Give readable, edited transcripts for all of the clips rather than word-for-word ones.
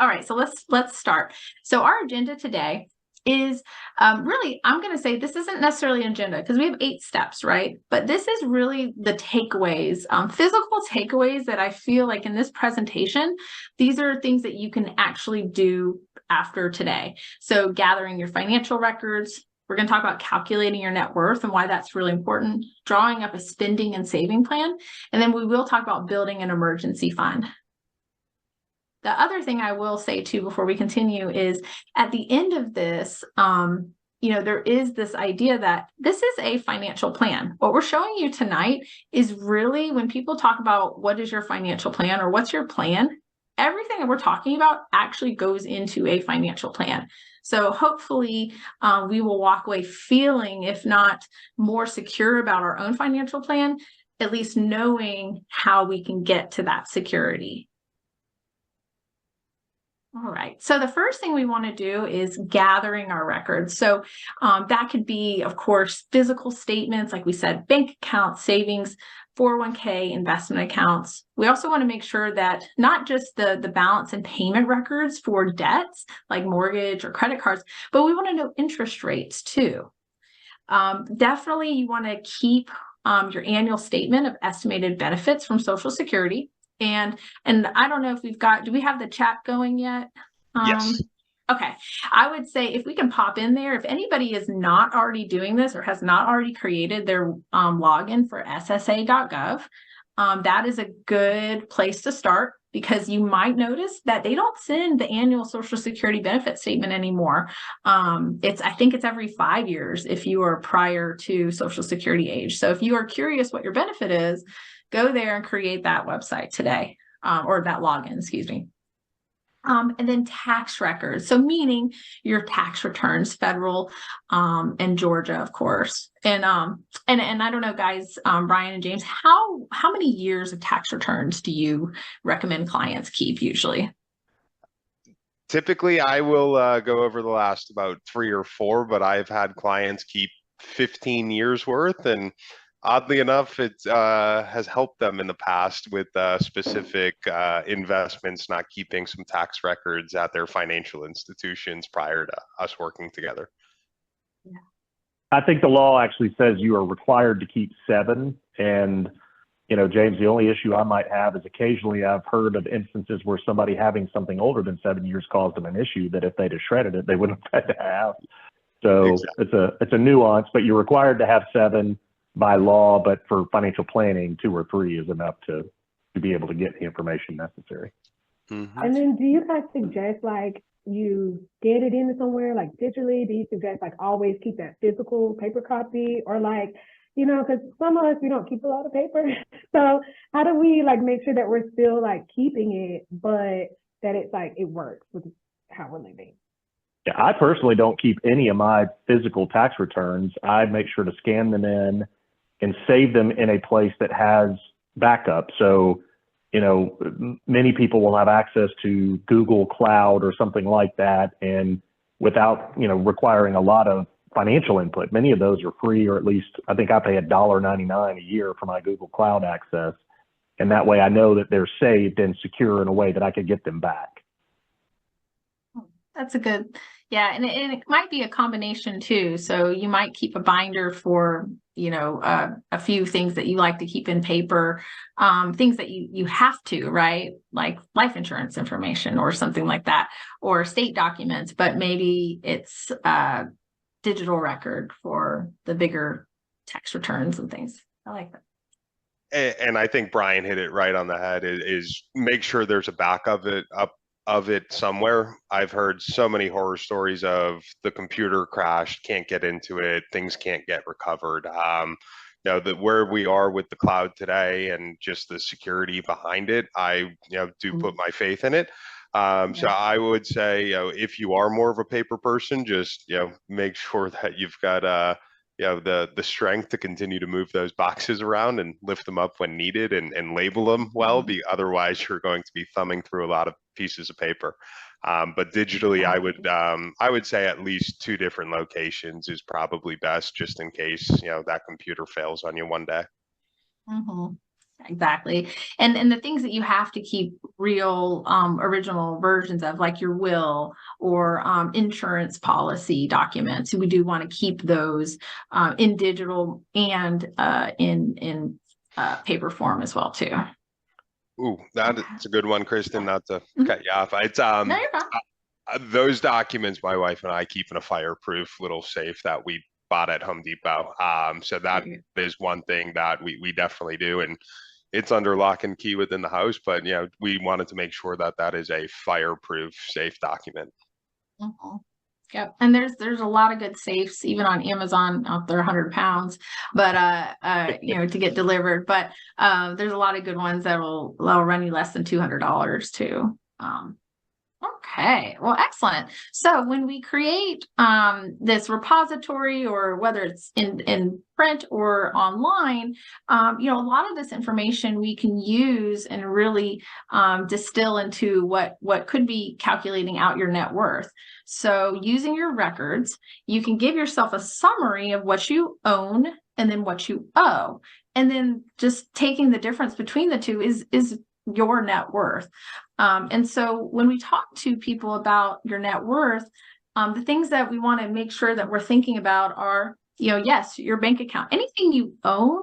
All right, so let's start. So our agenda today is really, I'm going to say this isn't necessarily an agenda because we have 8 steps, right? But this is really the takeaways, physical takeaways that I feel like in this presentation, these are things that you can actually do after today. So gathering your financial records. We're going to talk about calculating your net worth and why that's really important, drawing up a spending and saving plan, and then we will talk about building an emergency fund. The other thing I will say too before we continue is at the end of this, there is this idea that this is a financial plan. What we're showing you tonight is really when people talk about what is your financial plan or what's your plan, everything that we're talking about actually goes into a financial plan. So hopefully we will walk away feeling, if not more secure about our own financial plan, at least knowing how we can get to that security. All right, so the first thing we want to do is gathering our records. So that could be, of course, physical statements, like we said, bank accounts, savings, 401k, investment accounts. We also want to make sure that not just the balance and payment records for debts like mortgage or credit cards, but we want to know interest rates too. Definitely you want to keep your annual statement of estimated benefits from Social Security. And I don't know if do we have the chat going yet? Yes. Okay. I would say if we can pop in there, if anybody is not already doing this or has not already created their login for ssa.gov, that is a good place to start because you might notice that they don't send the annual Social Security benefit statement anymore. I think it's every 5 years if you are prior to Social Security age. So if you are curious what your benefit is, go there and create that website today, or that login, excuse me. And then tax records. So meaning your tax returns, federal, and Georgia, of course. And I don't know, guys, Brian and James, how many years of tax returns do you recommend clients keep usually? Typically, I will go over the last about 3 or 4, but I've had clients keep 15 years worth, and oddly enough, it has helped them in the past with specific investments, not keeping some tax records at their financial institutions prior to us working together. I think the law actually says you are required to keep 7. And, James, the only issue I might have is occasionally I've heard of instances where somebody having something older than 7 years caused them an issue that if they'd have shredded it, they wouldn't have had to have. So exactly. It's a nuance, but you're required to have 7 by law, but for financial planning, 2 or 3 is enough to be able to get the information necessary. Mm-hmm. And then do you guys suggest like you get it in somewhere like digitally? Do you suggest like always keep that physical paper copy, or like, because some of us, we don't keep a lot of paper. So how do we like make sure that we're still like keeping it, but that it's like it works with how we're living? Yeah, I personally don't keep any of my physical tax returns. I make sure to scan them in and save them in a place that has backup. So, many people will have access to Google Cloud or something like that. And without, requiring a lot of financial input, many of those are free, or at least I think I pay $1.99 a year for my Google Cloud access. And that way I know that they're saved and secure in a way that I could get them back. That's a good, yeah. And it might be a combination too. So you might keep a binder for, a few things that you like to keep in paper, things that you have to, right? Like life insurance information or something like that, or state documents, but maybe it's a digital record for the bigger tax returns and things. I like that. And I think Brian hit it right on the head is make sure there's a backup of it somewhere. I've heard so many horror stories of the computer crashed, can't get into it, things can't get recovered. That where we are with the cloud today and just the security behind it, I do put my faith in it. So I would say, if you are more of a paper person, just make sure that you've got the strength to continue to move those boxes around and lift them up when needed and label them well. Otherwise, you're going to be thumbing through a lot of pieces of paper. But digitally, I would say at least 2 different locations is probably best, just in case that computer fails on you one day. Mm-hmm. Exactly. And the things that you have to keep real original versions of, like your will or insurance policy documents. We do want to keep those in digital and in paper form as well too. Ooh, that's a good one, Kristen, not to Mhm. cut you off. It's No, you're fine. those documents my wife and I keep in a fireproof little safe that we bought at Home Depot. So that Mhm. is one thing that we definitely do, and it's under lock and key within the house, but you know, we wanted to make sure that that is a fireproof safe document. Mhm. Yep. And there's a lot of good safes, even on Amazon. They're 100 pounds, but to get delivered. But there's a lot of good ones that'll run you less than $200 too. Okay, well, excellent. So when we create this repository, or whether it's in print or online, a lot of this information we can use and really distill into what could be calculating out your net worth. So using your records, you can give yourself a summary of what you own and then what you owe. And then just taking the difference between the two is your net worth. And so when we talk to people about your net worth, the things that we want to make sure that we're thinking about are, yes, your bank account. Anything you own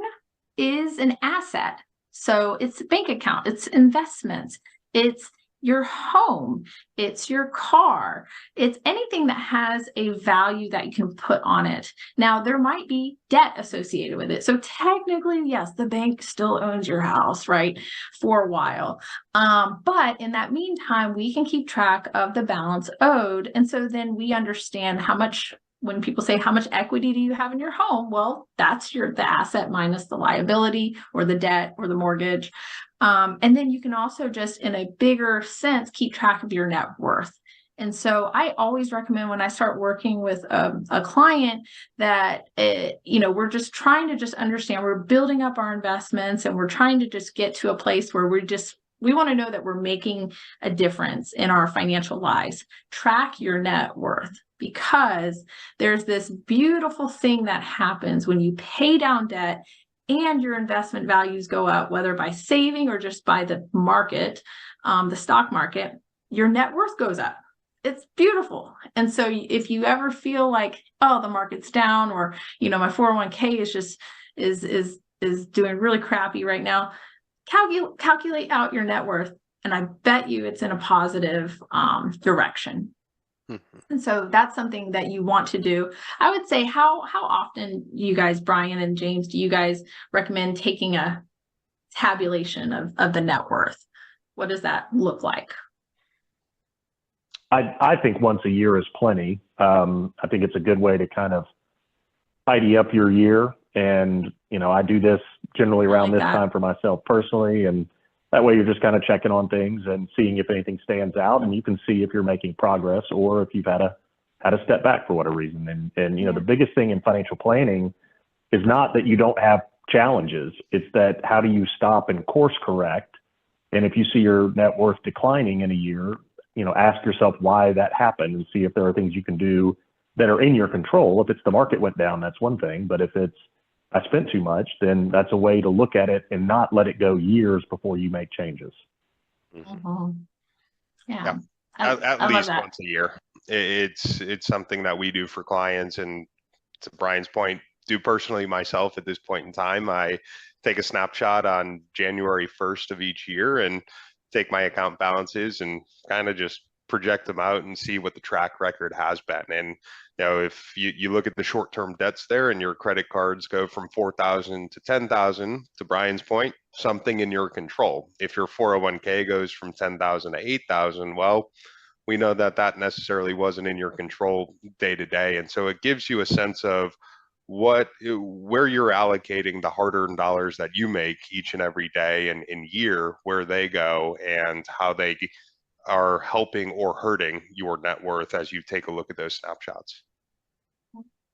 is an asset. So it's a bank account, it's investments, it's your home, it's your car, it's anything that has a value that you can put on it. Now, there might be debt associated with it. So technically, yes, the bank still owns your house, right, for a while. But in that meantime, we can keep track of the balance owed. And so then we understand how much, when people say, how much equity do you have in your home? Well, that's the asset minus the liability or the debt or the mortgage. And then you can also just, in a bigger sense, keep track of your net worth. And so I always recommend, when I start working with a client, that we're just trying to just understand, we're building up our investments and we're trying to just get to a place where we want to know that we're making a difference in our financial lives. Track your net worth, because there's this beautiful thing that happens when you pay down debt and your investment values go up, whether by saving or just by the market, the stock market. Your net worth goes up. It's beautiful. And so if you ever feel like, oh, the market's down, or my 401k is just is doing really crappy right now, calculate out your net worth, and I bet you it's in a positive direction. And so that's something that you want to do. I would say, how often, you guys, Brian and James, do you guys recommend taking a tabulation of the net worth? What does that look like? I think once a year is plenty. I think it's a good way to kind of tidy up your year. And, I do this generally around this time for myself personally. And that way you're just kind of checking on things and seeing if anything stands out, and you can see if you're making progress or if you've had to step back for whatever reason. And the biggest thing in financial planning is not that you don't have challenges. It's that, how do you stop and course correct? And if you see your net worth declining in a year, ask yourself why that happened, and see if there are things you can do that are in your control. If it's the market went down, that's one thing. But if it's, I spent too much, then that's a way to look at it and not let it go years before you make changes. Mm-hmm. Yeah. At least once a year. It's something that we do for clients, and to Brian's point, do personally myself at this point in time. I take a snapshot on January 1st of each year and take my account balances and kind of just project them out and see what the track record has been. And if you look at the short-term debts there, and your credit cards go from 4,000 to 10,000, to Brian's point, something in your control. If your 401k goes from 10,000 to 8,000, well, we know that necessarily wasn't in your control day to day. And so it gives you a sense of where you're allocating the hard-earned dollars that you make each and every day and in year, where they go and how they are helping or hurting your net worth as you take a look at those snapshots.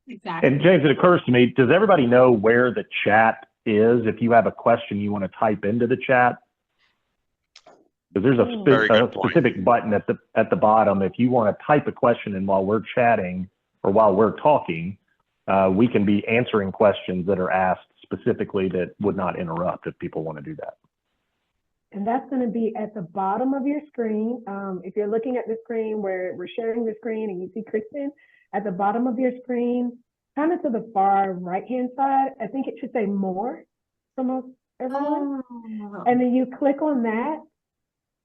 Exactly. And James, it occurs to me, does everybody know where the chat is? If you have a question you want to type into the chat, because there's a specific button at the bottom. If you want to type a question in while we're chatting or while we're talking, we can be answering questions that are asked specifically that would not interrupt if people want to do that. And that's going to be at the bottom of your screen. If you're looking at the screen where we're sharing the screen and you see Kristen, at the bottom of your screen, kind of to the far right-hand side, I think it should say more for most everyone. Oh. And then you click on that.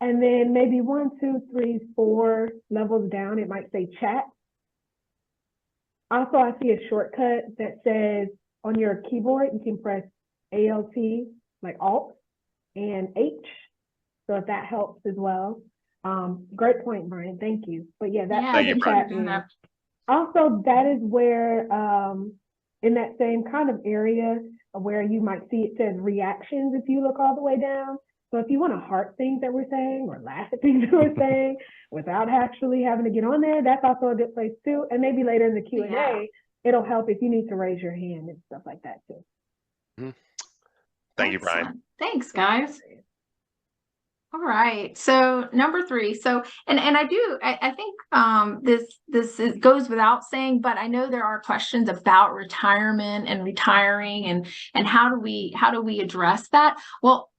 And then maybe 1, 2, 3, 4 levels down, it might say chat. Also, I see a shortcut that says on your keyboard, you can press Alt, like Alt, and H. So if that helps as well. Great point, Brian. Thank you. But yeah, that's Yeah, where Thank the you, chat Brian. is. Also, that is where, in that same kind of area where you might see it says reactions if you look all the way down. So if you want to heart things that we're saying or laugh at things that we're saying without actually having to get on there, that's also a good place too. And maybe later in the Q&A, Yeah. it'll help if you need to raise your hand and stuff like that too. Thank you, Brian. Excellent. Thanks, guys. All right. So number 3. So and I think this goes without saying, but I know there are questions about retirement and retiring and how do we address that? Well,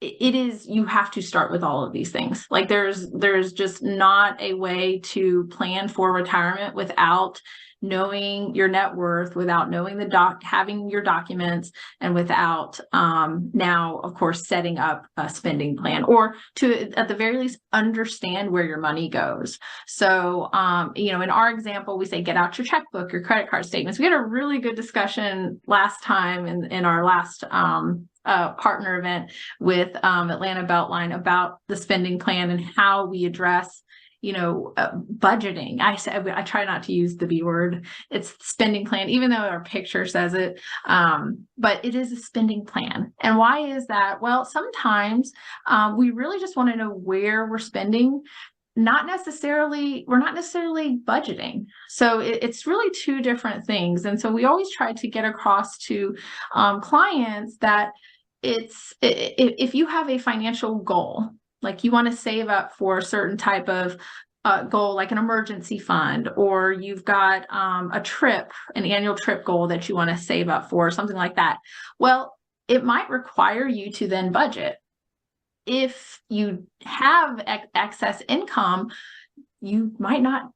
it is, you have to start with all of these things. Like there's just not a way to plan for retirement without knowing your net worth, without knowing having your documents, and without now, of course, setting up a spending plan, or to at the very least understand where your money goes. So in our example, we say get out your checkbook, your credit card statements. We had a really good discussion last time in our last partner event with Atlanta Beltline about the spending plan and how we address budgeting. I try not to use the B word. It's spending plan, even though our picture says it. But it is a spending plan. And why is that? Well, sometimes we really just want to know where we're spending. We're not necessarily budgeting. So it's really two different things. And so we always try to get across to clients that if you have a financial goal, like you want to save up for a certain type of goal, like an emergency fund, or you've got an annual trip goal that you want to save up for, something like that. Well, it might require you to then budget. If you have excess income, you might not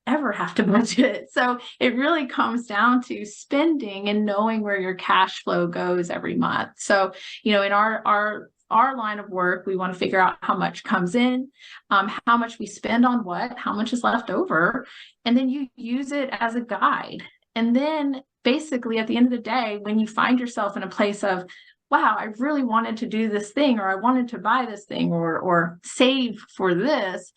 ever have to budget. So it really comes down to spending and knowing where your cash flow goes every month. So, in our line of work, we want to figure out how much comes in, how much we spend on what, how much is left over, and then you use it as a guide. And then basically at the end of the day, when you find yourself in a place of, wow, I really wanted to do this thing, or I wanted to buy this thing, or save for this,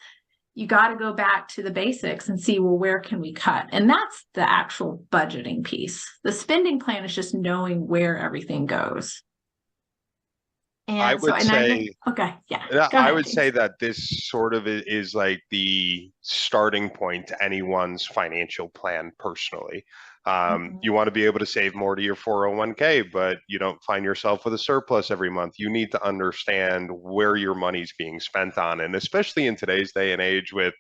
you got to go back to the basics and see, well, where can we cut? And that's the actual budgeting piece. The spending plan is just knowing where everything goes. And I would say, okay, yeah. I would say that this sort of is like the starting point to anyone's financial plan personally. You want to be able to save more to your 401k, but you don't find yourself with a surplus every month. You need to understand where your money's being spent on. And especially in today's day and age with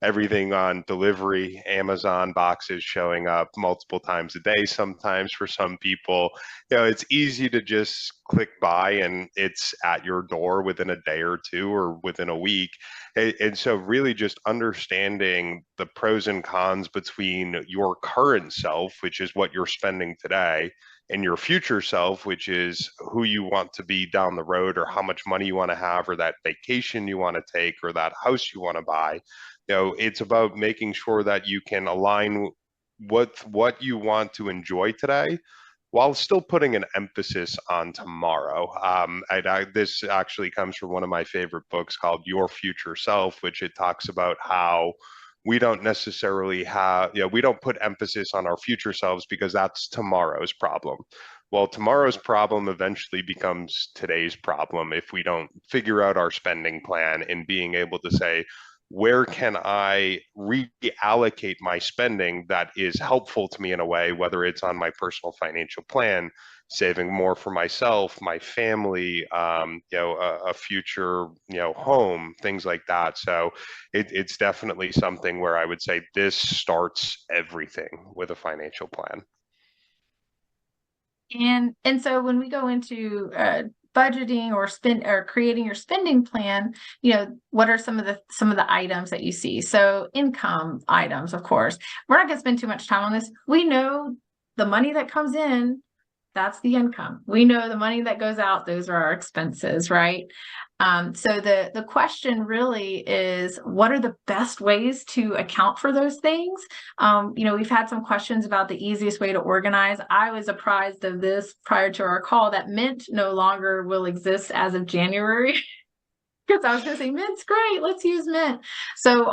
everything on delivery, Amazon boxes showing up multiple times a day, sometimes for some people, it's easy to just click buy and it's at your door within a day or two or within a week. And so really just understanding the pros and cons between your current self, which is what you're spending today, and your future self, which is who you want to be down the road, or how much money you want to have, or that vacation you want to take, or that house you want to buy. It's about making sure that you can align what you want to enjoy today while still putting an emphasis on tomorrow. This actually comes from one of my favorite books called Your Future Self, which it talks about how we don't necessarily we don't put emphasis on our future selves because that's tomorrow's problem. Well, tomorrow's problem eventually becomes today's problem if we don't figure out our spending plan and being able to say, where can I reallocate my spending that is helpful to me in a way, whether it's on my personal financial plan, saving more for myself, my family, a future, home, things like that. So it's definitely something where I would say this starts everything with a financial plan. And so when we go into budgeting or creating your spending plan, what are some of the items that you see? So income items, of course. We're not going to spend too much time on this. We know the money that comes in, that's the income. We know the money that goes out, those are our expenses, right? So the question really is, what are the best ways to account for those things? We've had some questions about the easiest way to organize. I was apprised of this prior to our call that Mint no longer will exist as of January. Because I was going to say, Mint's great. Let's use Mint. So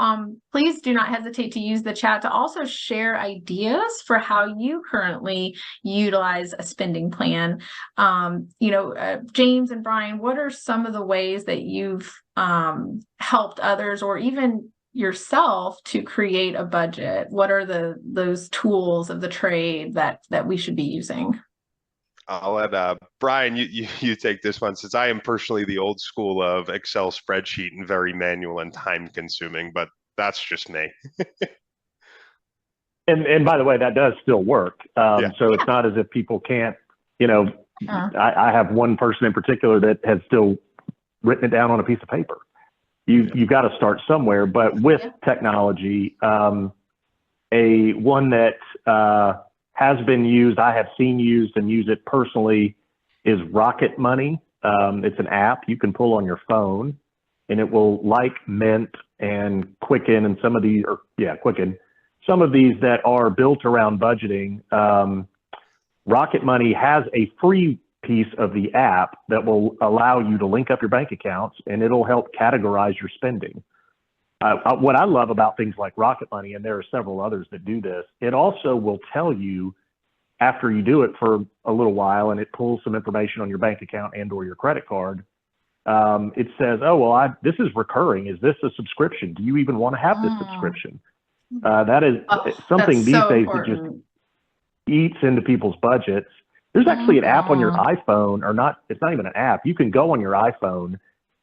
please do not hesitate to use the chat to also share ideas for how you currently utilize a spending plan. James and Brian, what are some of the ways that you've helped others or even yourself to create a budget? What are those tools of the trade that we should be using? I'll let Brian, you take this one, since I am personally the old school of Excel spreadsheet and very manual and time consuming, but that's just me. And by the way, that does still work. Yeah. So it's not as if people can't, I have one person in particular that has still written it down on a piece of paper. You've got to start somewhere, but with technology, one that has been used, I have seen used and use it personally, is Rocket Money. It's an app you can pull on your phone, and it will, like Mint and Quicken and Quicken, some of these that are built around budgeting. Rocket Money has a free piece of the app that will allow you to link up your bank accounts, and it'll help categorize your spending. What I love about things like Rocket Money, and there are several others that do this, it also will tell you after you do it for a little while and it pulls some information on your bank account and or your credit card. It says, oh, well, this is recurring. Is this a subscription? Do you even want to have this subscription? That is something these days that just eats into people's budgets. There's actually an app on your iPhone, it's not even an app. You can go on your iPhone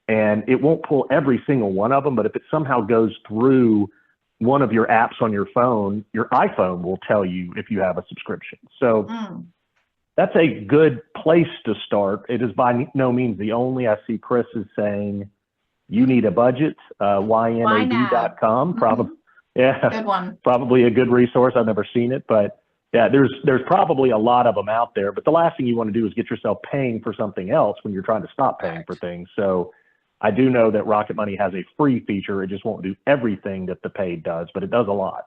and it won't pull every single one of them, but if it somehow goes through one of your apps on your phone, your iPhone will tell you if you have a subscription. So that's a good place to start. It is by no means the only. I see Chris is saying, you need a budget, ynab.com. Probably, good one. Probably a good resource. I've never seen it, but yeah, there's probably a lot of them out there. But the last thing you want to do is get yourself paying for something else when you're trying to stop paying for things. So I do know that Rocket Money has a free feature. It just won't do everything that the paid does, but it does a lot.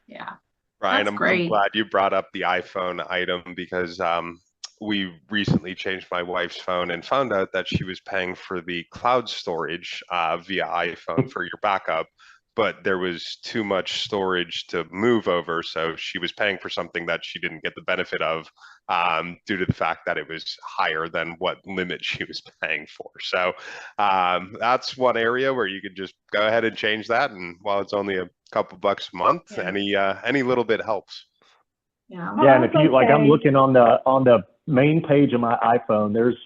Yeah. Ryan, I'm glad you brought up the iPhone item, because we recently changed my wife's phone and found out that she was paying for the cloud storage via iPhone for your backup, but there was too much storage to move over. So she was paying for something that she didn't get the benefit of due to the fact that it was higher than what limit she was paying for. So that's one area where you could just go ahead and change that. And while it's only a couple bucks a month, any little bit helps. Yeah. And if you like, I'm looking on the main page of my iPhone, there's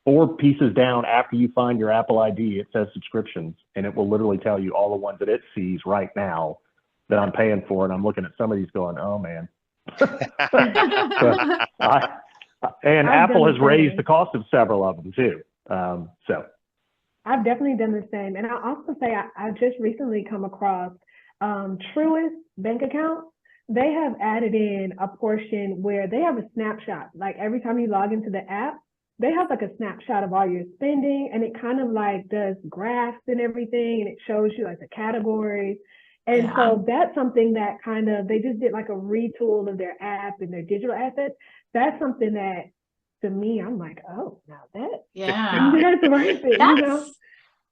4 pieces down after you find your Apple ID, it says subscriptions, and it will literally tell you all the ones that it sees right now that I'm paying for. And I'm looking at some of these going, oh man. And Apple has raised the cost of several of them too. So I've definitely done the same. And I'll also say I just recently come across Truist bank account. They have added in a portion where they have a snapshot. Like every time you log into the app, they have like a snapshot of all your spending, and it kind of like does graphs and everything, and it shows you like the categories. And so that's something that kind of, they just did like a retool of their app and their digital assets. That's something that, to me, I'm like, oh, now that, that's the right thing,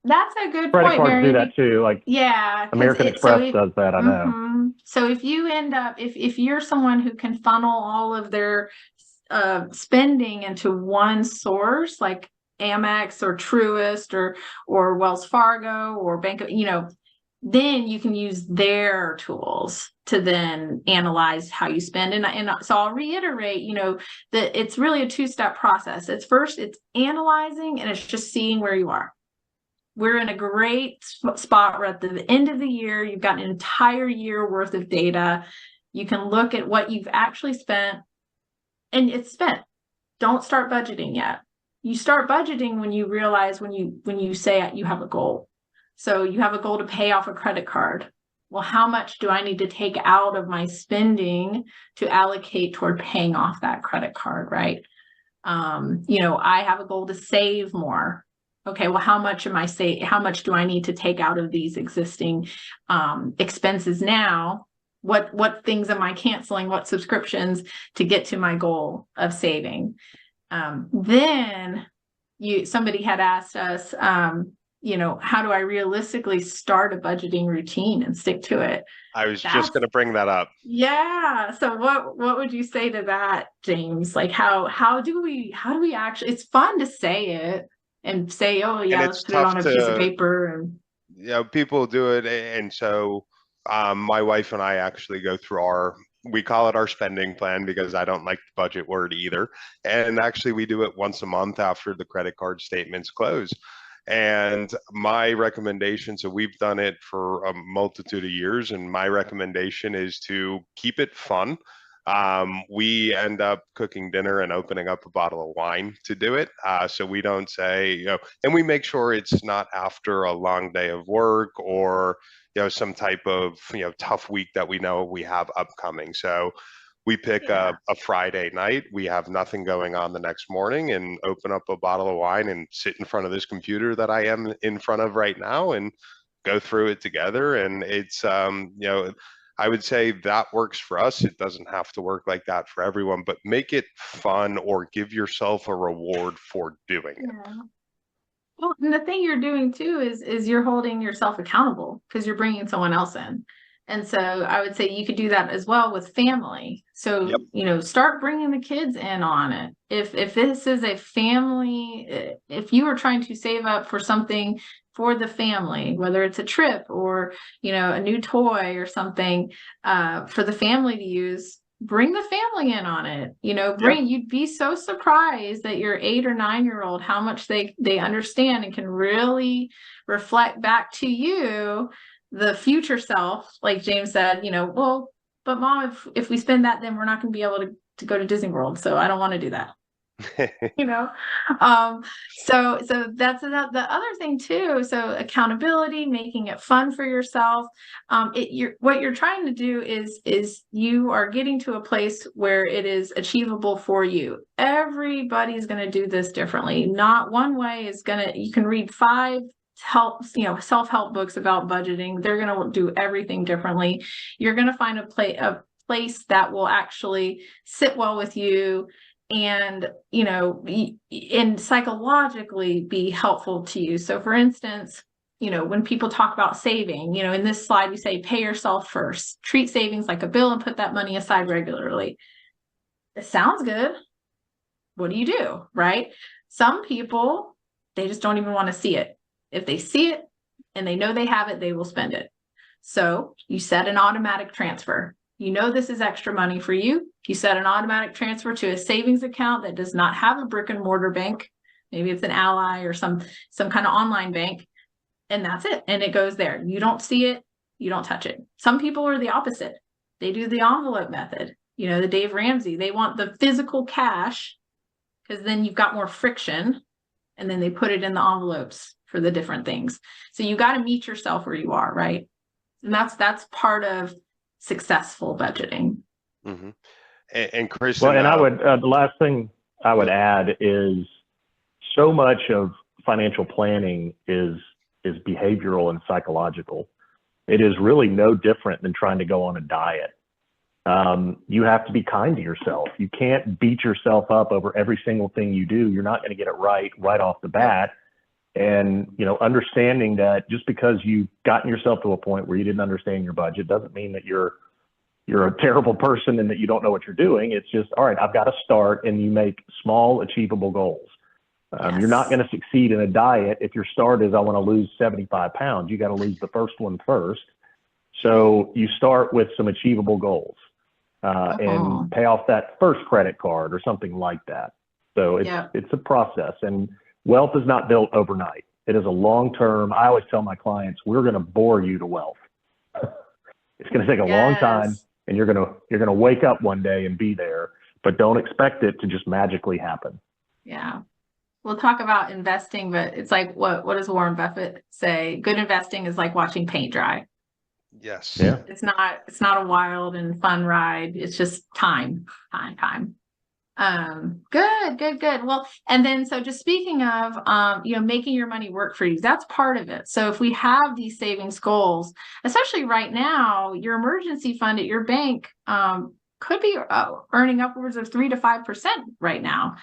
That's a good credit point, cards Mary. do that too. Like American Express does that, I know. So if you end up, if you're someone who can funnel all of their spending into one source, like Amex or Truist or Wells Fargo or Bank of, then you can use their tools to then analyze how you spend. And so I'll reiterate, that it's really a 2-step process. It's first, it's analyzing, and it's just seeing where you are. We're in a great spot. We're at the end of the year. You've got an entire year worth of data. You can look at what you've actually spent and it's spent. Don't start budgeting yet. You start budgeting when you realize when you say you have a goal. So you have a goal to pay off a credit card. Well, how much do I need to take out of my spending to allocate toward paying off that credit card, right? I have a goal to save more. Okay, well, how much do I need to take out of these existing expenses now? What things am I canceling? What subscriptions to get to my goal of saving? Then somebody had asked us, how do I realistically start a budgeting routine and stick to it? I was just going to bring that up. Yeah. So what would you say to that, James? Like how do we actually, it's fun to say it and say, oh yeah, let's put it on a piece of paper. And people do it. And so my wife and I actually go through we call it our spending plan because I don't like the budget word either. And actually we do it once a month after the credit card statements close. And my recommendation, so we've done it for a multitude of years, and my recommendation is to keep it fun. We end up cooking dinner and opening up a bottle of wine to do it. So we don't say, and we make sure it's not after a long day of work or, some type of, tough week that we know we have upcoming. So we pick a Friday night, we have nothing going on the next morning, and open up a bottle of wine and sit in front of this computer that I am in front of right now and go through it together. And it's, I would say that works for us. It doesn't have to work like that for everyone, but make it fun or give yourself a reward for doing it. Yeah. Well, and the thing you're doing too is you're holding yourself accountable because you're bringing someone else in. And so I would say you could do that as well with family. So, start bringing the kids in on it. If this is a family, if you are trying to save up for something for the family, whether it's a trip or, a new toy or something for the family to use, bring the family in on it. You'd be so surprised that your 8 or 9-year-old, how much they understand and can really reflect back to you the future self, like James said, well, but mom, if we spend that, then we're not going to be able to go to Disney World. So I don't want to do that. So that's the other thing too. So accountability, making it fun for yourself. What you're trying to do is you are getting to a place where it is achievable for you. Everybody's going to do this differently. Not one way is you can read 5 self-help books about budgeting. They're going to do everything differently. You're going to find a place that will actually sit well with you and, and psychologically be helpful to you. So for instance, when people talk about saving, in this slide, we say, pay yourself first, treat savings like a bill and put that money aside regularly. It sounds good. What do you do? Right? Some people, they just don't even want to see it. If they see it and they know they have it, they will spend it. So you set an automatic transfer. This is extra money for you. You set an automatic transfer to a savings account that does not have a brick and mortar bank. Maybe it's an Ally or some kind of online bank. And that's it. And it goes there. You don't see it. You don't touch it. Some people are the opposite. They do the envelope method. The Dave Ramsey, they want the physical cash because then you've got more friction. And then they put it in the envelopes for the different things. So you got to meet yourself where you are, right? And that's part of successful budgeting. Mm-hmm. And Kristen, well, and I would the last thing I would add is so much of financial planning is behavioral and psychological. It is really no different than trying to go on a diet. You have to be kind to yourself. You can't beat yourself up over every single thing you do. You're not going to get it right off the bat. And, understanding that just because you've gotten yourself to a point where you didn't understand your budget doesn't mean that you're a terrible person and that you don't know what you're doing. It's just, all right, I've got to start, and you make small, achievable goals. Yes. You're not going to succeed in a diet if your start is, I want to lose 75 pounds. You got to lose the first one first. So you start with some achievable goals and pay off that first credit card or something like that. So it's a process, and wealth is not built overnight. It is a long-term. I always tell my clients, we're going to bore you to wealth. It's going to take a long time, and you're going to wake up one day and be there. but don't expect it to just magically happen. Yeah. We'll talk about investing, but it's like, what does Warren Buffett say? Good investing is like watching paint dry. Yes. Yeah. It's not a wild and fun ride. It's just time. Good. Well, and then, so just speaking of, making your money work for you, that's part of it. So if we have these savings goals, especially right now, your emergency fund at your bank, could be earning upwards of 3 to 5% right now,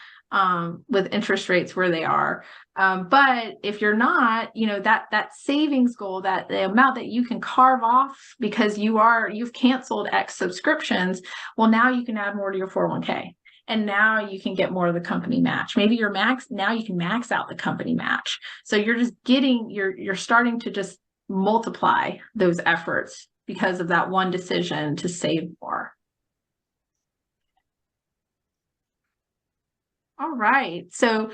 with interest rates where they are. But if you're not, that savings goal, that the amount that you can carve off because you've canceled X subscriptions, well, now you can add more to your 401k. And now you can get more of the company match. Maybe now you can max out the company match. So you're just you're starting to just multiply those efforts because of that one decision to save more. All right. So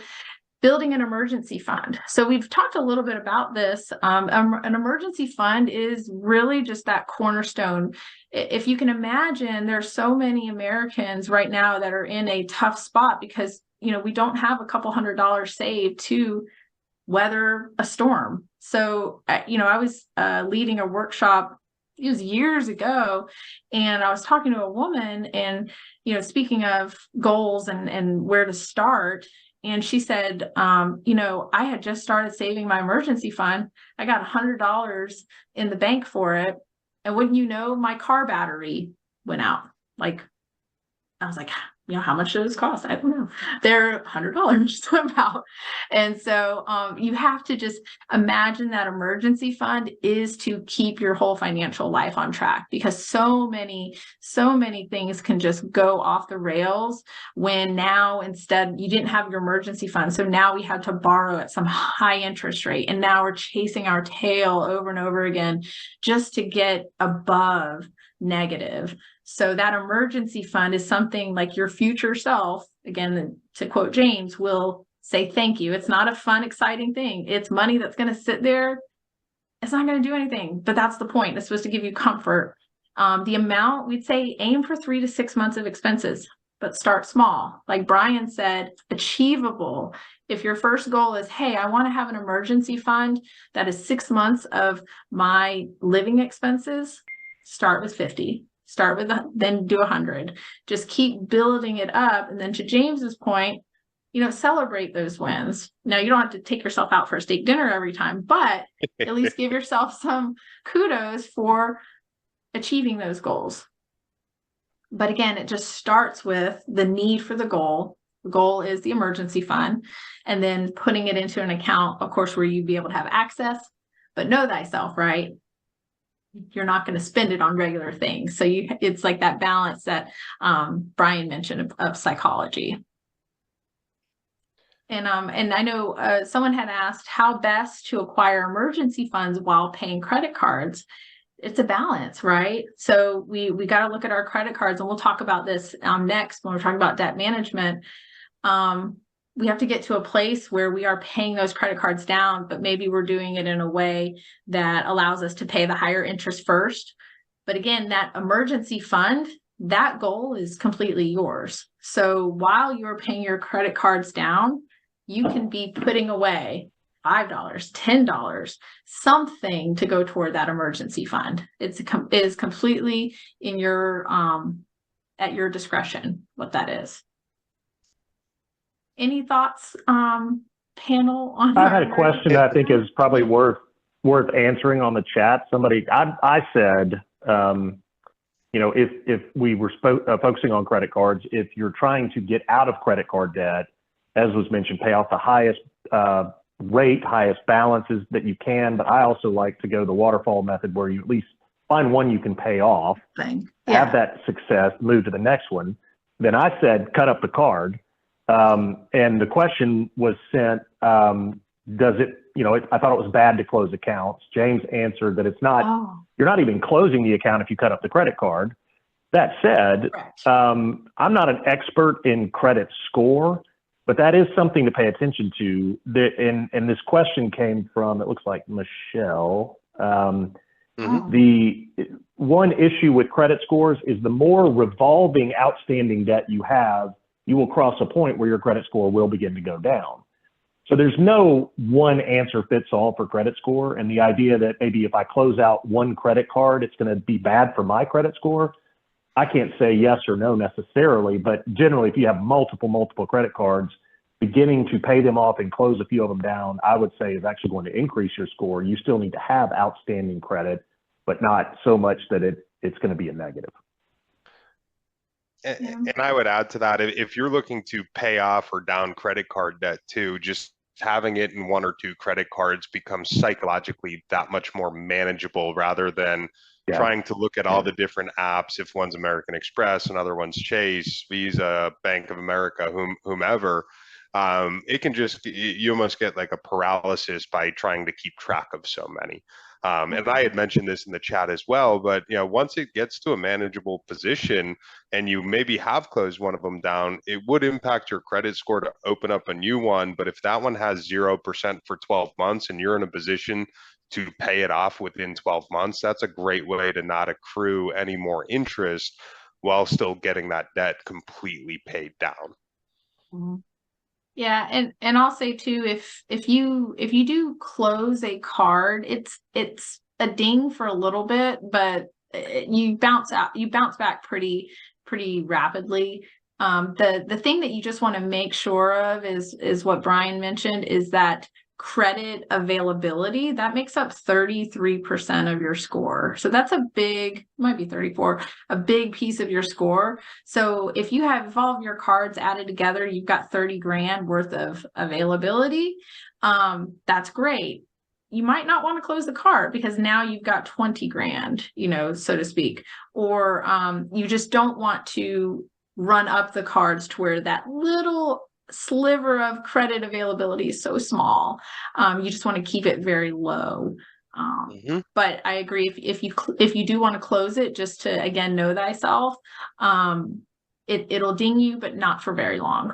building an emergency fund. So we've talked a little bit about this. An emergency fund is really just that cornerstone. If you can imagine, there's so many Americans right now that are in a tough spot because, we don't have a couple $100 saved to weather a storm. So, I was leading a workshop, it was years ago, and I was talking to a woman and, speaking of goals and where to start. And she said, I had just started saving my emergency fund. I got $100 in the bank for it. And wouldn't you know, my car battery went out. I was like, how much does this cost? I don't know. They're $100 about. And so you have to just imagine that emergency fund is to keep your whole financial life on track, because so many things can just go off the rails when now instead you didn't have your emergency fund. So now we had to borrow at some high interest rate. And now we're chasing our tail over and over again just to get above negative. So that emergency fund is something like your future self, again, to quote James, will say thank you. It's not a fun, exciting thing. It's money that's going to sit there. It's not going to do anything, but that's the point. It's supposed to give you comfort. The amount, we'd say aim for 3 to 6 months of expenses, but start small. Like Brian said, achievable. If your first goal is, hey, I want to have an emergency fund that is 6 months of my living expenses, start with 50. Start with then do 100. Just keep building it up. And then to James's point, celebrate those wins. Now, you don't have to take yourself out for a steak dinner every time, but at least give yourself some kudos for achieving those goals. But again, it just starts with the need for the goal. The goal is the emergency fund, and then putting it into an account, of course, where you'd be able to have access, but know thyself, right? You're not going to spend it on regular things. So it's like that balance that Brian mentioned of psychology. And I know someone had asked how best to acquire emergency funds while paying credit cards. It's a balance, right? So we got to look at our credit cards, and we'll talk about this next when we're talking about debt management. We have to get to a place where we are paying those credit cards down, but maybe we're doing it in a way that allows us to pay the higher interest first. But again, that emergency fund, that goal is completely yours. So while you're paying your credit cards down, you can be putting away $5, $10, something to go toward that emergency fund. It is completely in your at your discretion what that is. Any thoughts, panel? I had a question that I think is probably worth answering on the chat. I said, if we were focusing on credit cards, if you're trying to get out of credit card debt, as was mentioned, pay off the highest rate, highest balances that you can. But I also like to go the waterfall method, where you at least find one you can pay off, have that success, move to the next one. Then I said, cut up the card. And the question was sent, does it, I thought it was bad to close accounts. James answered that it's not, you're not even closing the account if you cut up the credit card. That said, I'm not an expert in credit score, but that is something to pay attention to. And this question came from, it looks like Michelle. Mhm. The one issue with credit scores is the more revolving outstanding debt you have, you will cross a point where your credit score will begin to go down. So there's no one answer fits all for credit score. And the idea that maybe if I close out one credit card, it's going to be bad for my credit score. I can't say yes or no necessarily, but generally, if you have multiple credit cards, beginning to pay them off and close a few of them down, I would say is actually going to increase your score. You still need to have outstanding credit, but not so much that it's going to be a negative. And, Yeah. and I would add to that, if you're looking to pay off or down credit card debt too, just having it in one or two credit cards becomes psychologically that much more manageable rather than Yeah. trying to look at all the different apps. If one's American Express, another one's Chase, Visa, Bank of America, whomever, it can just, you almost get like a paralysis by trying to keep track of so many. And I had mentioned this in the chat as well, but once it gets to a manageable position and you maybe have closed one of them down, it would impact your credit score to open up a new one. But if that one has 0% for 12 months and you're in a position to pay it off within 12 months, that's a great way to not accrue any more interest while still getting that debt completely paid down. Mhm. Yeah, and I'll say too, if you do close a card, it's a ding for a little bit, but you bounce back pretty rapidly. The thing that you just want to make sure of is what Brian mentioned, is that credit availability that makes up 33% of your score. So that's might be 34, a big piece of your score. So if you have all of your cards added together, you've got 30 grand worth of availability. That's great. You might not want to close the card because now you've got 20 grand, so to speak, or you just don't want to run up the cards to where that little sliver of credit availability is so small. You just want to keep it very low. But I agree, if you do want to close it, just to again know thyself, it'll ding you, but not for very long.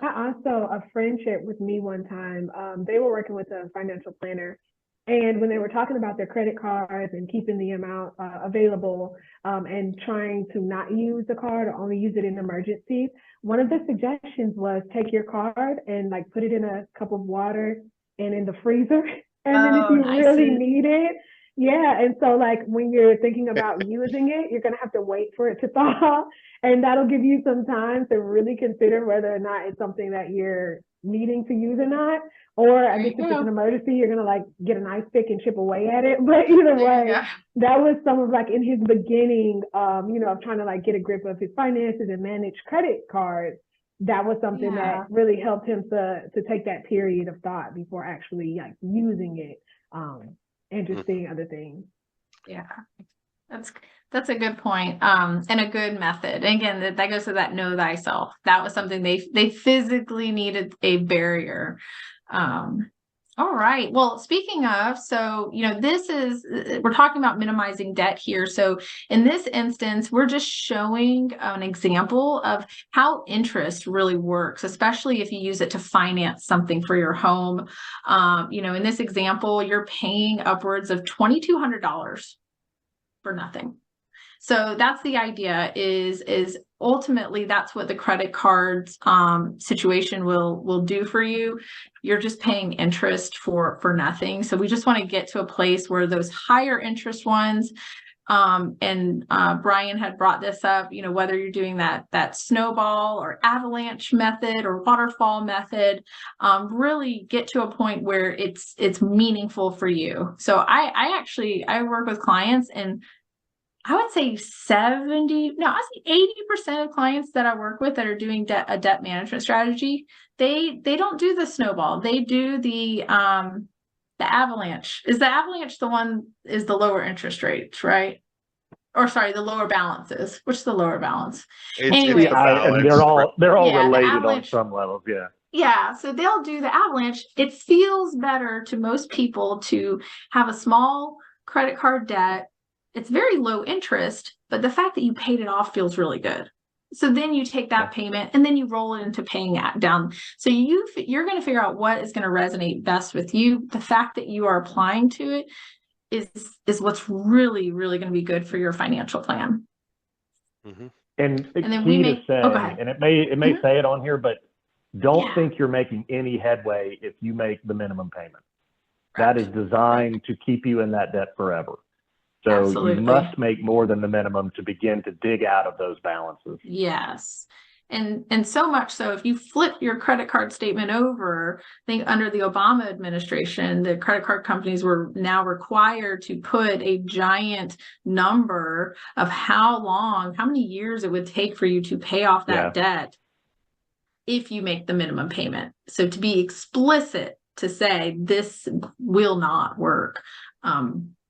I also, a friend shared with me one time, they were working with a financial planner, and when they were talking about their credit cards and keeping the amount available and trying to not use the card or only use it in emergencies, one of the suggestions was take your card and like put it in a cup of water and in the freezer. And then if you really need it, and so like when you're thinking about using it, you're going to have to wait for it to thaw. And that'll give you some time to really consider whether or not it's something that you're needing to use or not. Or I guess if it's an emergency, you're gonna like get an ice pick and chip away at it. But either way, that was some of like in his beginning, of trying to like get a grip of his finances and manage credit cards. That was something that really helped him to take that period of thought before actually like using it and just seeing other things. Yeah, that's a good point, and a good method. And again, that goes to that know thyself. That was something they physically needed a barrier. All right. Well, speaking of, so, we're talking about minimizing debt here. So in this instance, we're just showing an example of how interest really works, especially if you use it to finance something for your home. In this example, you're paying upwards of $2,200 for nothing. So that's the idea, is ultimately that's what the credit cards situation will do for you. You're just paying interest for nothing. So we just want to get to a place where those higher interest ones, and Brian had brought this up, whether you're doing that snowball or avalanche method or waterfall method, really get to a point where it's meaningful for you. So I work with clients, and I would say 80% of clients that I work with that are doing a debt management strategy, they don't do the snowball. They do the avalanche. Is the avalanche is the lower interest rates, right? Or sorry, the lower balances. Which is the lower balance? Anyway, and they're all related on some levels. Yeah. Yeah, so they'll do the avalanche. It feels better to most people to have a small credit card debt. It's very low interest, but the fact that you paid it off feels really good. So then you take that payment and then you roll it into paying it down. So you're going to figure out what is going to resonate best with you. The fact that you are applying to it is what's really, really going to be good for your financial plan. Mhm. And the And then we key make, to say, oh, go ahead. and it may Mhm. say it on here, but don't Yeah. think you're making any headway if you make the minimum payment. That is designed to keep you in that debt forever. So Absolutely. you must make more than the minimum to begin to dig out of those balances. Yes. And so much so, if you flip your credit card statement over, I think under the Obama administration, the credit card companies were now required to put a giant number of how many years it would take for you to pay off that debt if you make the minimum payment. So to be explicit to say this will not work,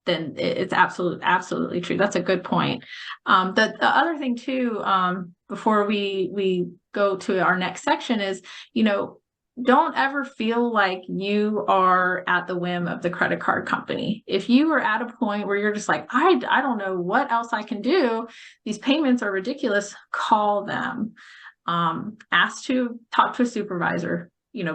then it's absolutely true. That's a good point. The other thing too, before we go to our next section is, don't ever feel like you are at the whim of the credit card company. If you are at a point where you're just like, I don't know what else I can do, these payments are ridiculous, call them. Ask to talk to a supervisor,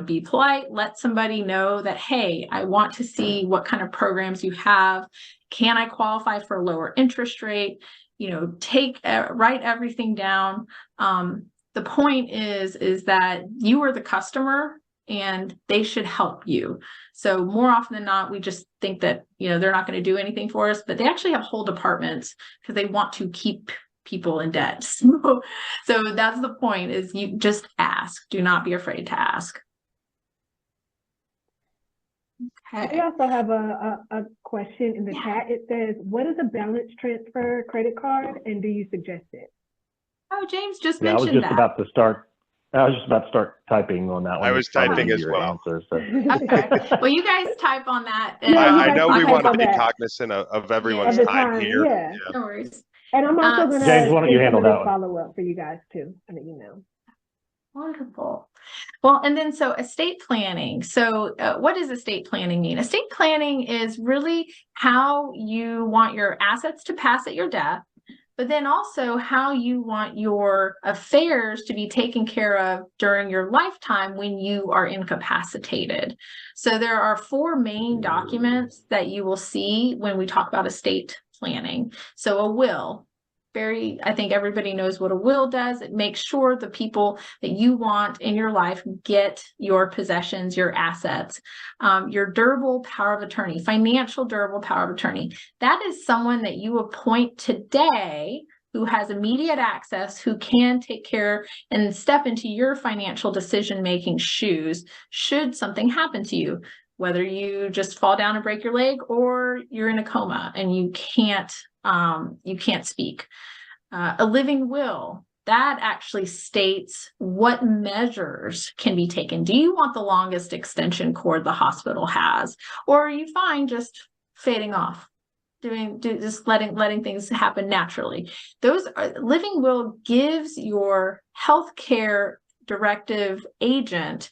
be polite, let somebody know that, hey, I want to see what kind of programs you have. Can I qualify for a lower interest rate? Write everything down. The point is that you are the customer and they should help you. So more often than not, we just think that, they're not going to do anything for us, but they actually have whole departments because they want to keep people in debt. So that's the point, is you just ask. Do not be afraid to ask. We also have a question in the chat. It says, what is a balance transfer credit card and do you suggest it? Oh, James just I was mentioned just that. about to start. I was just about to start typing on that one. I was typing as well. Answer, so. Okay. Well, you guys type on that. And I know we type want to on be that. cognizant of everyone's Of the time here. Yeah. No worries. And I'm also going to James, why don't you handle that one? follow up for you guys too in the email. Wonderful. Well, and then so estate planning. So what does estate planning mean? Estate planning is really how you want your assets to pass at your death, but then also how you want your affairs to be taken care of during your lifetime when you are incapacitated. So there are 4 main documents that you will see when we talk about estate planning. So a will. I think everybody knows what a will does. It makes sure the people that you want in your life get your possessions, your assets. Your durable power of attorney, financial durable power of attorney. That is someone that you appoint today who has immediate access, who can take care and step into your financial decision-making shoes should something happen to you, whether you just fall down and break your leg or you're in a coma and you can't speak. A living will, that actually states what measures can be taken. Do you want the longest extension cord the hospital has, or are you fine just fading off, just letting things happen naturally? Living will gives your healthcare directive agent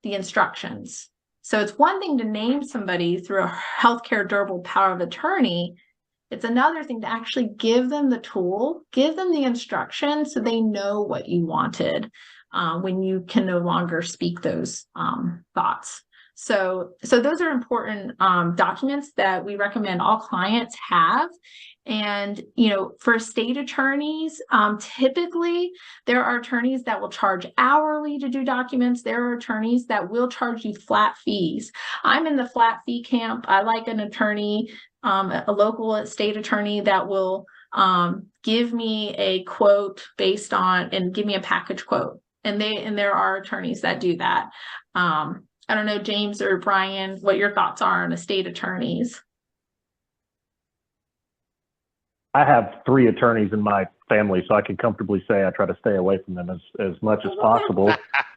the instructions. So it's one thing to name somebody through a healthcare durable power of attorney. It's another thing to actually give them the tool, give them the instruction so they know what you wanted when you can no longer speak those thoughts. So those are important documents that we recommend all clients have. And, for estate attorneys, typically there are attorneys that will charge hourly to do documents. There are attorneys that will charge you flat fees. I'm in the flat fee camp. I like an attorney, a local estate attorney that will give me a quote based on and give me a package quote. And there are attorneys that do that. I don't know, James or Brian, what your thoughts are on estate attorneys. I have 3 attorneys in my family, so I can comfortably say I try to stay away from them as much as possible.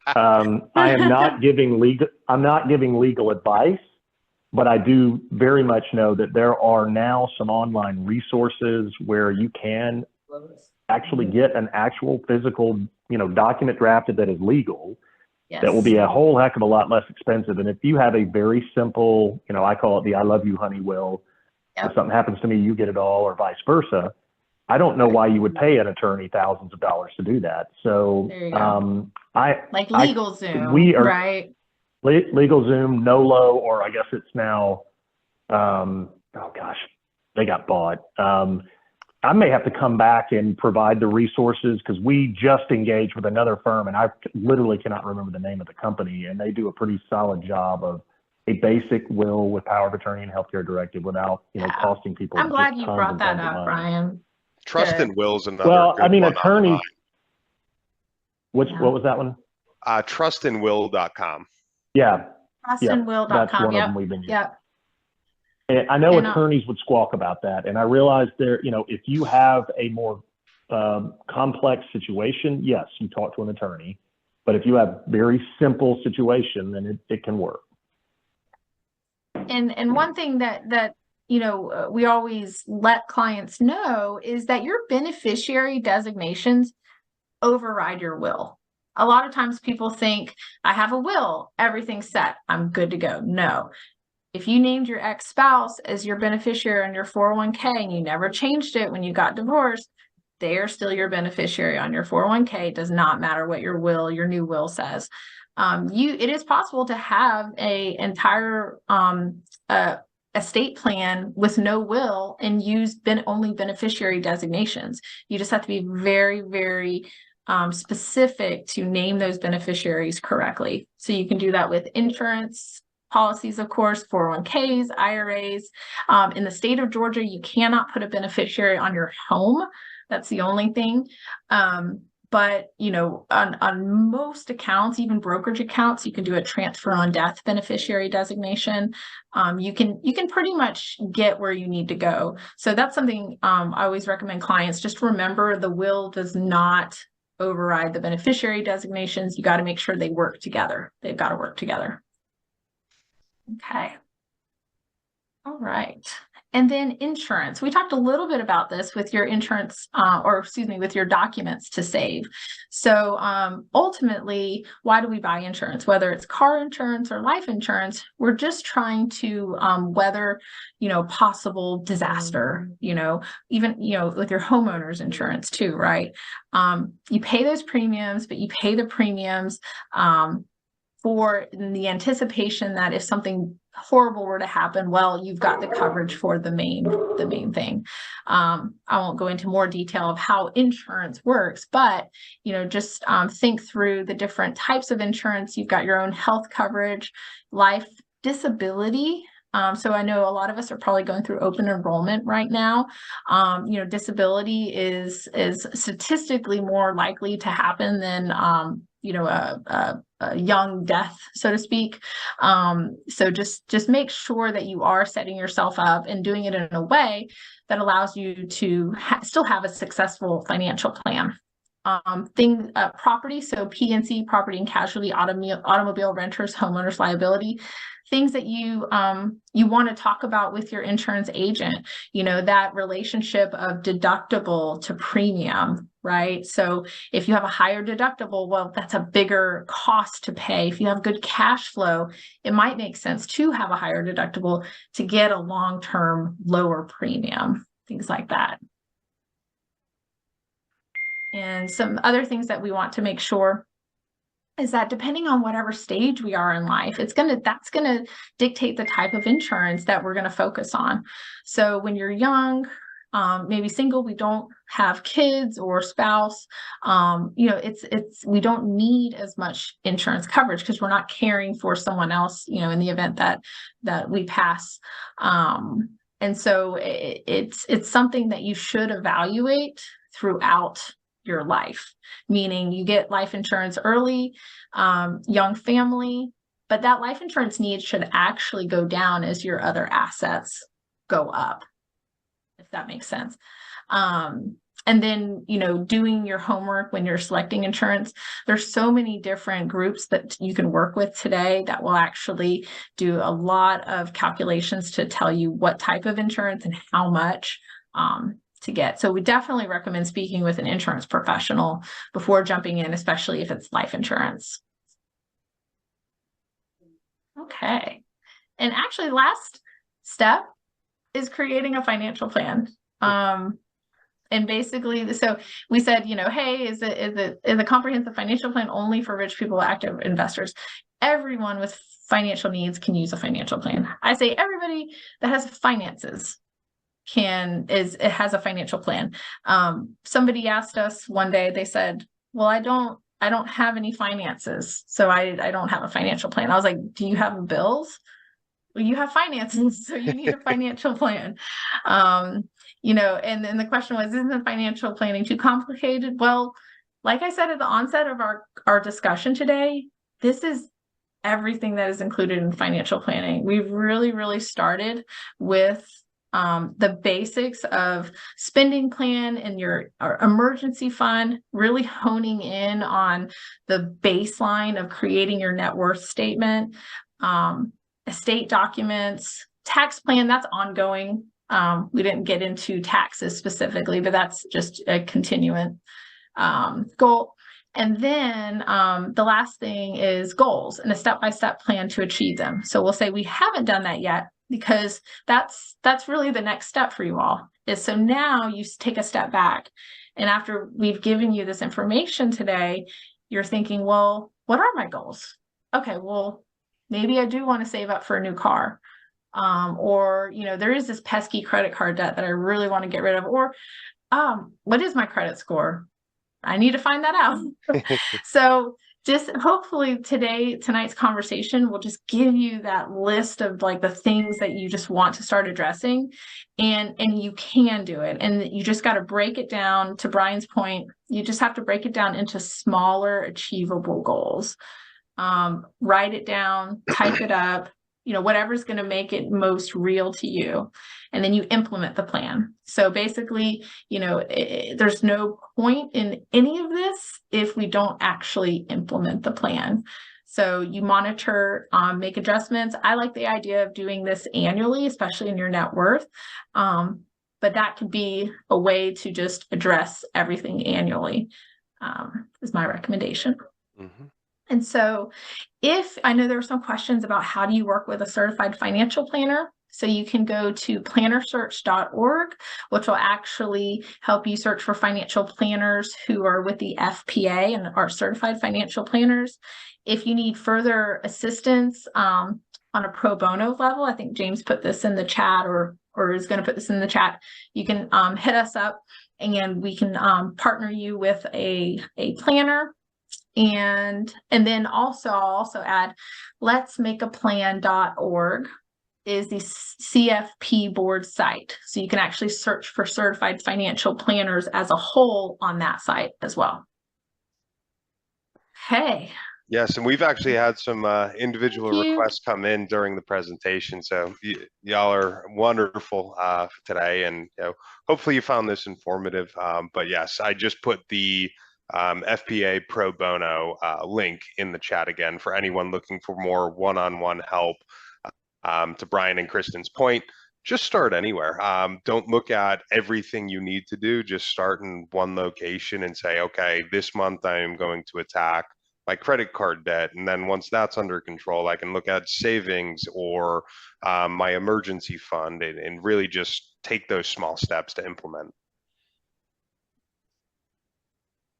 I am not giving legal advice, but I do very much know that there are now some online resources where you can actually get an actual physical, document drafted that is legal. Yes. That will be a whole heck of a lot less expensive. And if you have a very simple, I call it the I love you, honey will. Yep. If something happens to me, you get it all, or vice versa. I don't know why you would pay an attorney thousands of dollars to do that. So like LegalZoom, we are, right? LegalZoom, Nolo, or I guess it's now oh gosh, they got bought. I may have to come back and provide the resources because we just engaged with another firm, and I literally cannot remember the name of the company, and they do a pretty solid job of a basic will with power of attorney and healthcare directive without, Yeah. costing people. I'm glad just you tons brought and that tons of up, money. Brian. Trust Good. and will's another Well, good I mean, one attorneys. online. Yeah. What was that one? Trustandwill.com. Yeah, that's TrustandWill.com. one of Yep. them we've been using. Yep. And I know And, attorneys would squawk about that. And I realize if you have a more complex situation, yes, you talk to an attorney. But if you have very simple situation, then it can work. And one thing that we always let clients know is that your beneficiary designations override your will. A lot of times people think, I have a will, everything's set, I'm good to go. No. If you named your ex-spouse as your beneficiary on your 401k and you never changed it when you got divorced, they are still your beneficiary on your 401k. It does not matter what your new will says. It is possible to have a entire estate plan with no will and use only beneficiary designations. You just have to be very, very specific to name those beneficiaries correctly. So you can do that with insurance policies, of course, 401ks, IRAs. In the state of Georgia, you cannot put a beneficiary on your home. That's the only thing. But on most accounts, even brokerage accounts, you can do a transfer on death beneficiary designation. You can pretty much get where you need to go. So that's something I always recommend clients just remember: the will does not override the beneficiary designations. You got to make sure they work together. They've got to work together. Okay. All right. And then insurance. We talked a little bit about this with your insurance, with your documents to save. So ultimately, why do we buy insurance? Whether it's car insurance or life insurance, we're just trying to weather, possible disaster, even, with your homeowner's insurance too, right? You pay those premiums, but you pay the premiums for the anticipation that if something horrible were to happen, well, you've got the coverage for the main thing. I won't go into more detail of how insurance works, but just think through the different types of insurance. You've got your own health coverage, life, disability. So I know a lot of us are probably going through open enrollment right now. Disability is statistically more likely to happen than a young death, so to speak. So just make sure that you are setting yourself up and doing it in a way that allows you to still have a successful financial plan. Property, so P&C, property and casualty, automobile, renters, homeowners liability, things that you want to talk about with your insurance agent, that relationship of deductible to premium, right? So if you have a higher deductible, well, that's a bigger cost to pay. If you have good cash flow, it might make sense to have a higher deductible to get a long-term lower premium, things like that. And some other things that we want to make sure is that depending on whatever stage we are in life, that's gonna dictate the type of insurance that we're gonna focus on. So when you're young, maybe single, we don't have kids or spouse, we don't need as much insurance coverage because we're not caring for someone else, in the event that we pass. And so it's something that you should evaluate throughout your life, meaning you get life insurance early, young family, but that life insurance needs should actually go down as your other assets go up, if that makes sense. And then, doing your homework when you're selecting insurance, there's so many different groups that you can work with today that will actually do a lot of calculations to tell you what type of insurance and how much to get. So we definitely recommend speaking with an insurance professional before jumping in, especially if it's life insurance. Okay. And actually, last step is creating a financial plan. And basically, so we said, hey, is a comprehensive financial plan only for rich people, active investors? everyone with financial needs can use a financial plan. I say everybody that has finances it has a financial plan. Somebody asked us one day, they said, well, I don't have any finances, so I don't have a financial plan. I was like, do you have bills? Well, you have finances, so you need a financial plan. And then the question was, isn't financial planning too complicated? Well, like I said at the onset of our discussion today, this is everything that is included in financial planning. We've really, really started with the basics of spending plan and your emergency fund, really honing in on the baseline of creating your net worth statement, estate documents, tax plan, that's ongoing. We didn't get into taxes specifically, but that's just a continuing goal. And then the last thing is goals and a step-by-step plan to achieve them. So we'll say we haven't done that yet, because that's really the next step for you all. Is so now you take a step back, and after we've given you this information today, you're thinking, well, what are my goals? Okay, well, maybe I do want to save up for a new car. Or, there is this pesky credit card debt that I really want to get rid of. Or what is my credit score? I need to find that out. So just hopefully tonight's conversation will just give you that list of like the things that you just want to start addressing, and you can do it. And you just got to break it down. To Brian's point, you just have to break it down into smaller, achievable goals. Write it down, type it up, whatever's going to make it most real to you. And then you implement the plan. So basically, there's no point in any of this if we don't actually implement the plan. So you monitor, make adjustments. I like the idea of doing this annually, especially in your net worth. But that could be a way to just address everything annually, is my recommendation. Mm-hmm. And so I know there were some questions about how do you work with a certified financial planner. So you can go to plannersearch.org, which will actually help you search for financial planners who are with the FPA and are certified financial planners. If you need further assistance on a pro bono level, I think James put this in the chat or is going to put this in the chat, you can hit us up and we can partner you with a planner. And then I'll also add letsmakeaplan.org is the CFP board site. So you can actually search for certified financial planners as a whole on that site as well. Hey. Yes, and we've actually had some individual requests come in during the presentation. So y'all are wonderful today, and hopefully you found this informative. But yes, I just put the FPA pro bono link in the chat again for anyone looking for more one-on-one help. To Brian and Kristen's point, just start anywhere. Don't look at everything you need to do. Just start in one location and say, okay, this month I am going to attack my credit card debt. And then once that's under control, I can look at savings or my emergency fund and really just take those small steps to implement.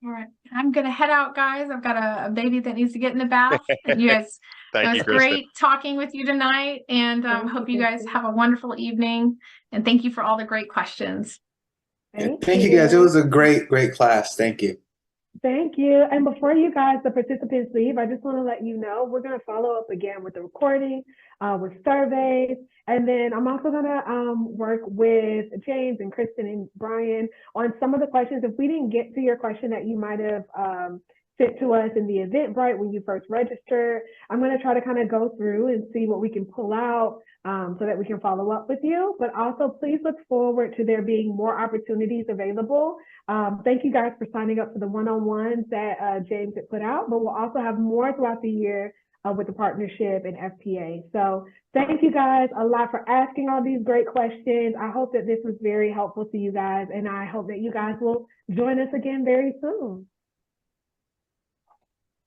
All right, I'm gonna head out, guys. I've got a baby that needs to get in the bath. And you guys, it was great talking with you tonight, and hope you guys have a wonderful evening. And thank you for all the great questions. Thank you guys. It was a great class. Thank you. Thank you. And before you guys, the participants leave, I just want to let you know we're going to follow up again with the recording, with surveys. And then I'm also going to work with James and Kristen and Brian on some of the questions. If we didn't get to your question that you might have sent to us in the Eventbrite when you first registered, I'm going to try to kind of go through and see what we can pull out so that we can follow up with you. But also, please look forward to there being more opportunities available. Thank you guys for signing up for the one-on-ones that James had put out, but we'll also have more throughout the year with the partnership and FPA. So thank you guys a lot for asking all these great questions. I hope that this was very helpful to you guys, and I hope that you guys will join us again very soon.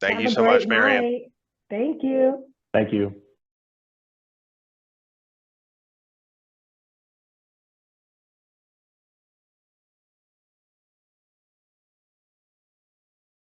Thank you so much, Marianne. Thank you. Thank you.